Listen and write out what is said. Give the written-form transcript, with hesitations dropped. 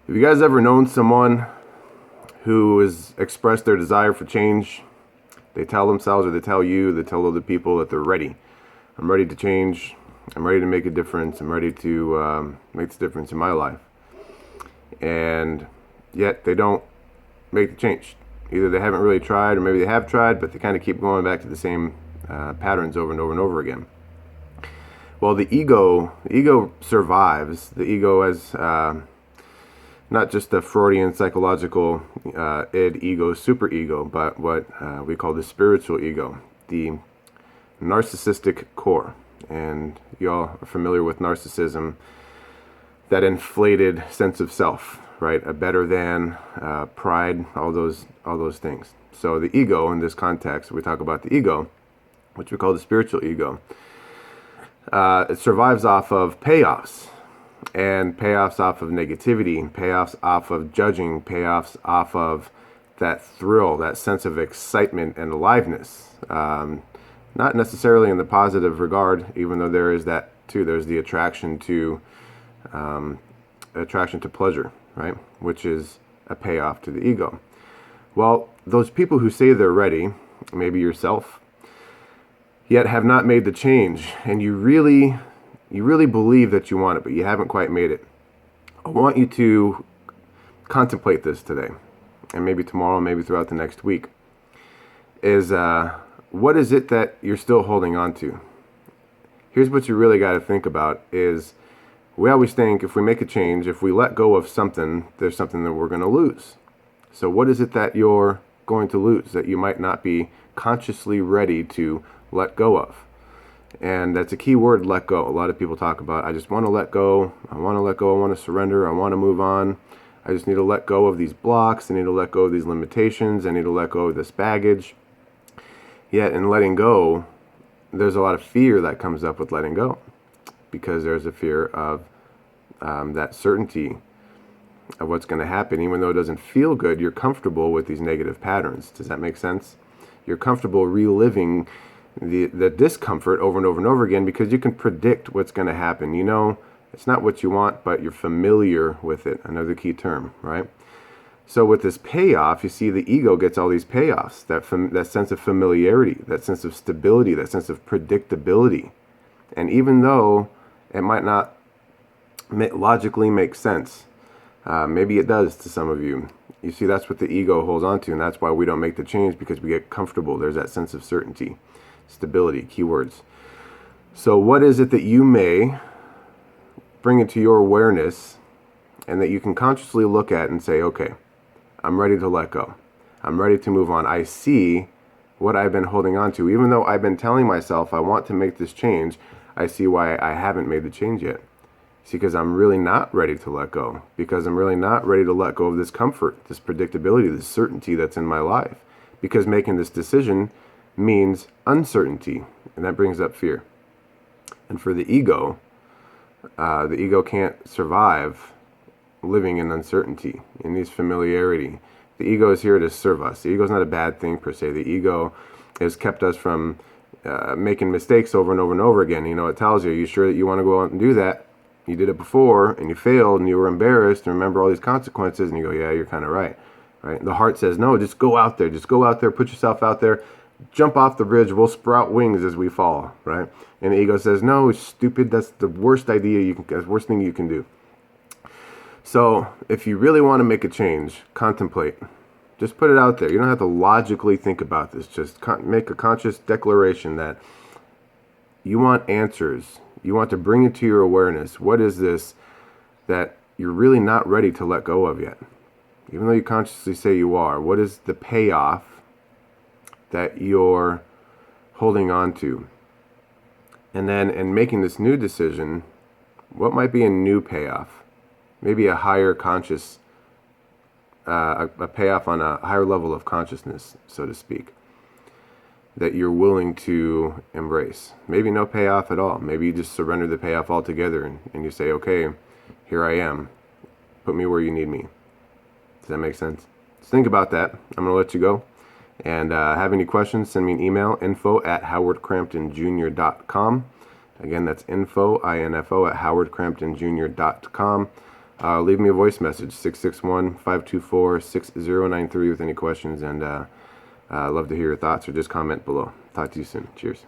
Have you guys ever known someone who has expressed their desire for change? They tell themselves, or they tell you, they tell other people that they're ready. I'm ready to change. I'm ready to make a difference. I'm ready to make this difference in my life. And yet they don't make the change. Either they haven't really tried, or maybe they have tried, but they kind of keep going back to the same patterns over and over and over again. Well, the ego survives. The ego as not just the Freudian psychological id, ego, superego, but what we call the spiritual ego, the narcissistic core. And y'all are familiar with narcissism, that inflated sense of self, right? A better than, pride, all those things. So the ego, in this context, we talk about the ego, which we call the spiritual ego. It survives off of payoffs, and payoffs off of negativity, payoffs off of judging, payoffs off of that thrill, that sense of excitement and aliveness. Not necessarily in the positive regard, even though there is that too. There's the attraction to pleasure, right? Which is a payoff to the ego. Well, those people who say they're ready, maybe yourself, yet have not made the change, and you really believe that you want it, but you haven't quite made it. I want you to contemplate this today, and maybe tomorrow, maybe throughout the next week, is what is it that you're still holding on to? Here's what you really got to think about is, we always think if we make a change, if we let go of something, there's something that we're going to lose. So what is it that you're going to lose that you might not be consciously ready to let go of? And that's a key word, let go. A lot of people talk about, I just want to let go. I want to let go. I want to surrender. I want to move on. I just need to let go of these blocks. I need to let go of these limitations. I need to let go of this baggage. Yet in letting go, there's a lot of fear that comes up with letting go, because there's a fear of that certainty of what's going to happen. Even though it doesn't feel good, you're comfortable with these negative patterns. Does that make sense? You're comfortable reliving the discomfort over and over and over again, because you can predict what's going to happen. You know, it's not what you want, but you're familiar with it. Another key term, right? So with this payoff, you see the ego gets all these payoffs, that sense of familiarity, that sense of stability, that sense of predictability. And even though it might not logically make sense, maybe it does to some of you. You see, that's what the ego holds on to, and that's why we don't make the change, because we get comfortable. There's that sense of certainty, stability, keywords. So what is it that you may bring into your awareness, and that you can consciously look at and say, okay, I'm ready to let go. I'm ready to move on. I see what I've been holding on to. Even though I've been telling myself I want to make this change, I see why I haven't made the change yet. See, because I'm really not ready to let go. Because I'm really not ready to let go of this comfort, this predictability, this certainty that's in my life. Because making this decision means uncertainty, and that brings up fear. And for the ego can't survive living in uncertainty, in these familiarity. The ego is here to serve us. The ego is not a bad thing per se. The ego has kept us from making mistakes over and over and over again. You know, it tells you, are you sure that you want to go out and do that? You did it before, and you failed, and you were embarrassed, and remember all these consequences, and you go, yeah, you're kind of right. Right? The heart says, no, just go out there. Just go out there, put yourself out there, jump off the bridge, we'll sprout wings as we fall, right? And the ego says, no, stupid, that's the worst idea that's the worst thing you can do. So if you really want to make a change, contemplate. Just put it out there. You don't have to logically think about this. Just make a conscious declaration that you want answers. You want to bring it to your awareness. What is this that you're really not ready to let go of yet? Even though you consciously say you are, what is the payoff that you're holding on to? And then in making this new decision, what might be a new payoff? Maybe a higher conscious, a payoff on a higher level of consciousness, so to speak, that you're willing to embrace. Maybe no payoff at all. Maybe you just surrender the payoff altogether, and you say, okay, here I am. Put me where you need me. Does that make sense? So think about that. I'm going to let you go. And have any questions, send me an email, info@howardcramptonjr.com. Again, that's info, info, @howardcramptonjr.com. leave me a voice message, 661-524-6093 with any questions, and I'd love to hear your thoughts, or just comment below. Talk to you soon. Cheers.